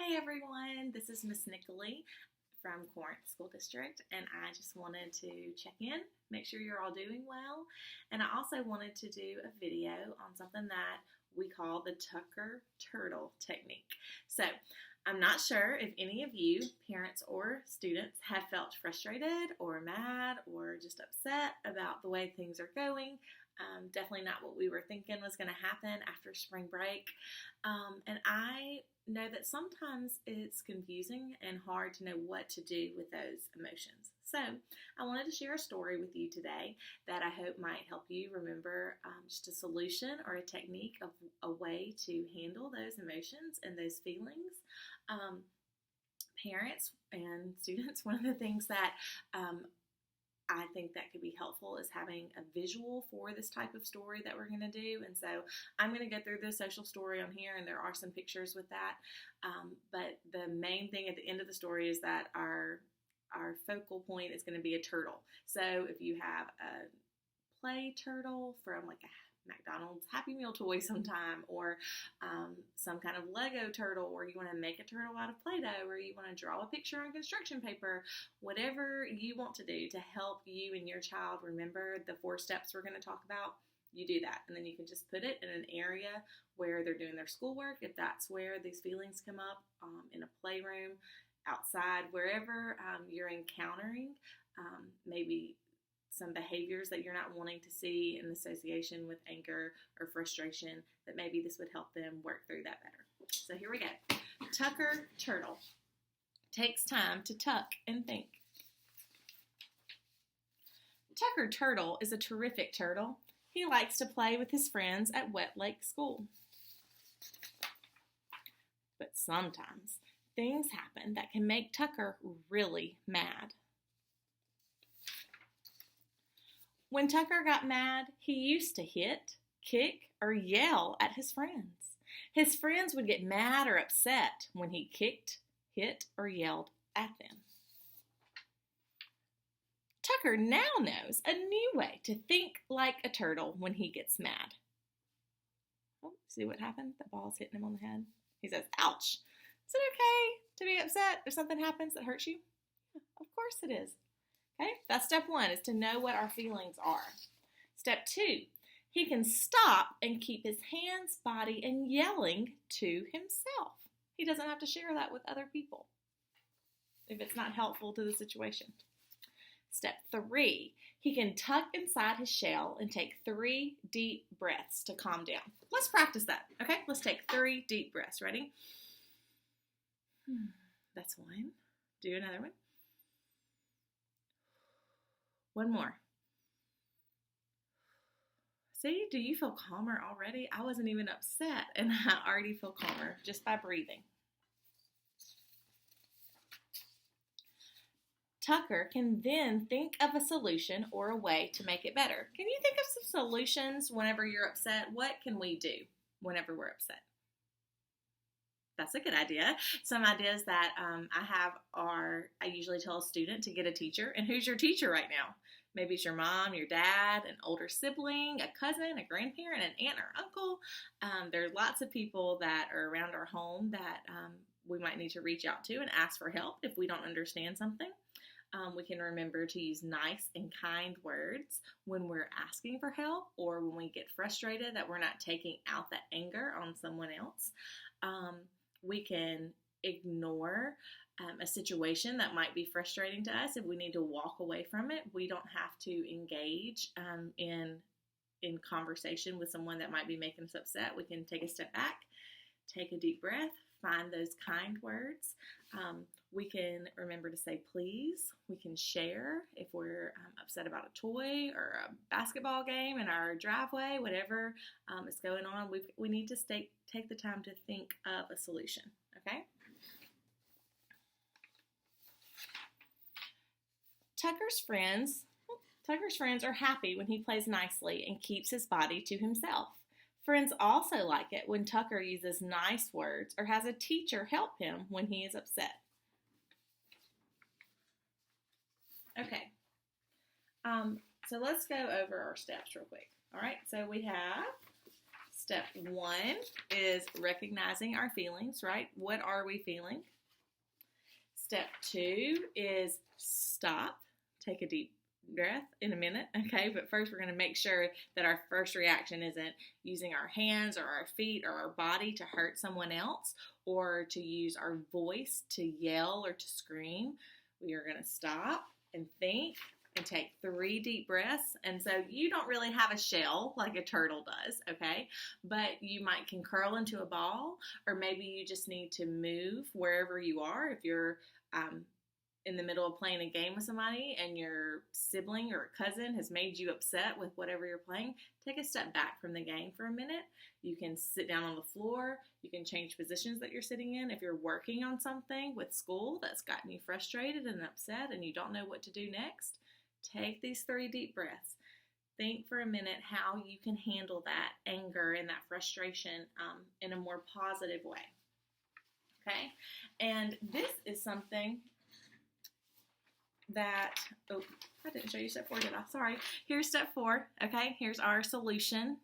Hey everyone, this is Miss Nicoli from Corinth School District, and I just wanted to check in, make sure you're all doing well, and I also wanted to do a video on something that we call the Tucker Turtle technique. So, I'm not sure if any of you, parents or students, have felt frustrated or mad or just upset about the way things are going. Definitely not what we were thinking was going to happen after spring break. And I know that sometimes it's confusing and hard to know what to do with those emotions. So I wanted to share a story with you today that I hope might help you remember just a solution or a technique of a way to handle those emotions and those feelings. Parents and students, one of the things that I think that could be helpful is having a visual for this type of story that we're going to do. And so I'm going to go through the social story on here, and there are some pictures with that. But the main thing at the end of the story is that our focal point is going to be a turtle. So if you have a play turtle from like a McDonald's Happy Meal toy sometime, or some kind of Lego turtle, or you want to make a turtle out of Play-Doh, or you want to draw a picture on construction paper, whatever you want to do to help you and your child remember the 4 steps we're going to talk about, you do that. And then you can just put it in an area where they're doing their schoolwork, if that's where these feelings come up, in a playroom, outside, wherever you're encountering maybe some behaviors that you're not wanting to see in association with anger or frustration, that maybe this would help them work through that better. So here we go. Tucker Turtle takes time to tuck and think. Tucker Turtle is a terrific turtle. He likes to play with his friends at Wet Lake School. But sometimes things happen that can make Tucker really mad. When Tucker got mad, he used to hit, kick, or yell at his friends. His friends would get mad or upset when he kicked, hit, or yelled at them. Tucker now knows a new way to think like a turtle when he gets mad. Oh, see what happened? The ball's hitting him on the head. He says, ouch. Is it okay to be upset if something happens that hurts you? Yeah, of course it is. Okay, that's step 1, is to know what our feelings are. Step 2, he can stop and keep his hands, body, and yelling to himself. He doesn't have to share that with other people if it's not helpful to the situation. Step 3, he can tuck inside his shell and take 3 deep breaths to calm down. Let's practice that, okay? Let's take 3 deep breaths. Ready? That's 1. Do another one. 1 more. See, do you feel calmer already? I wasn't even upset, and I already feel calmer just by breathing. Tucker can then think of a solution or a way to make it better. Can you think of some solutions whenever you're upset? What can we do whenever we're upset? That's a good idea. Some ideas that I have are, I usually tell a student to get a teacher. And who's your teacher right now? Maybe it's your mom, your dad, an older sibling, a cousin, a grandparent, an aunt or uncle. There are lots of people that are around our home that we might need to reach out to and ask for help if we don't understand something. We can remember to use nice and kind words when we're asking for help, or when we get frustrated that we're not taking out that anger on someone else. We can ignore a situation that might be frustrating to us. If we need to walk away from it, we don't have to engage in conversation with someone that might be making us upset. We can take a step back, take a deep breath, find those kind words. We can remember to say please. We can share if we're upset about a toy or a basketball game in our driveway, whatever is going on. We need to take the time to think of a solution, okay? Tucker's friends are happy when he plays nicely and keeps his body to himself. Friends also like it when Tucker uses nice words or has a teacher help him when he is upset. Okay, so let's go over our steps real quick. All right, so we have Step 1 is recognizing our feelings, right? What are we feeling? Step 2 is stop. Take a deep breath in a minute, okay? But first we're going to make sure that our first reaction isn't using our hands or our feet or our body to hurt someone else or to use our voice to yell or to scream. We are going to stop and think and take 3 deep breaths. And so you don't really have a shell like a turtle does, okay? But you can curl into a ball, or maybe you just need to move wherever you are. If you're in the middle of playing a game with somebody and your sibling or cousin has made you upset with whatever you're playing, take a step back from the game for a minute. You can sit down on the floor. You can change positions that you're sitting in. If you're working on something with school that's gotten you frustrated and upset and you don't know what to do next, take these 3 deep breaths. Think for a minute how you can handle that anger and that frustration in a more positive way. Okay? And this is something that, I didn't show you step 4, did I? Sorry. Here's step 4, okay? Here's our solution.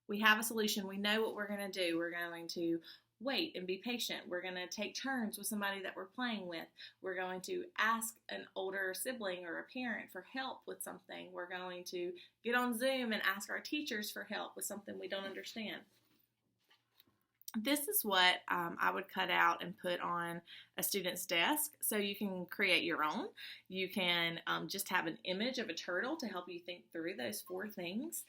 We have a solution. We know what we're going to do. We're going to wait and be patient. We're going to take turns with somebody that we're playing with. We're going to ask an older sibling or a parent for help with something. We're going to get on Zoom and ask our teachers for help with something we don't understand. This is what I would cut out and put on a student's desk so you can create your own. You can just have an image of a turtle to help you think through those 4 things.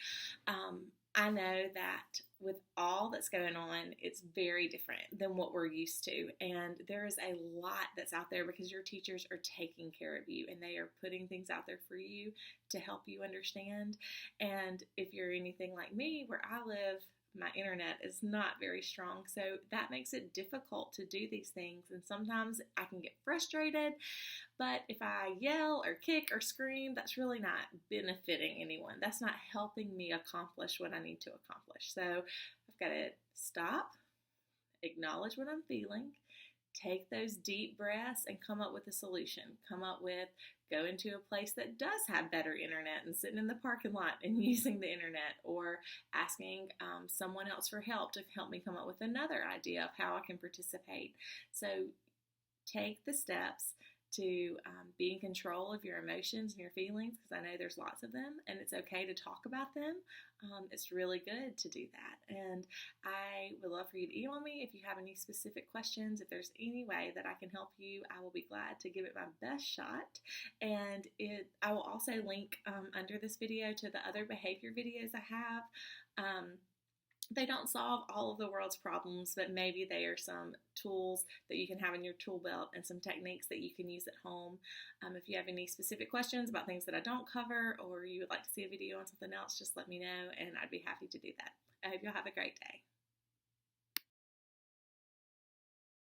I know that with all that's going on, it's very different than what we're used to. And there is a lot that's out there because your teachers are taking care of you and they are putting things out there for you to help you understand. And if you're anything like me, where I live, my internet is not very strong, so that makes it difficult to do these things, and sometimes I can get frustrated, but if I yell or kick or scream, that's really not benefiting anyone. That's not helping me accomplish what I need to accomplish. So I've got to stop, acknowledge what I'm feeling, take those deep breaths and come up with a solution. Go into a place that does have better internet and sitting in the parking lot and using the internet, or asking someone else for help to help me come up with another idea of how I can participate. So take the steps to be in control of your emotions and your feelings, because I know there's lots of them, and it's okay to talk about them. It's really good to do that. And I would love for you to email me if you have any specific questions. If there's any way that I can help you, I will be glad to give it my best shot. And I will also link under this video to the other behavior videos I have. They don't solve all of the world's problems, but maybe they are some tools that you can have in your tool belt and some techniques that you can use at home. If you have any specific questions about things that I don't cover, or you would like to see a video on something else, just let me know and I'd be happy to do that. I hope you'll have a great day.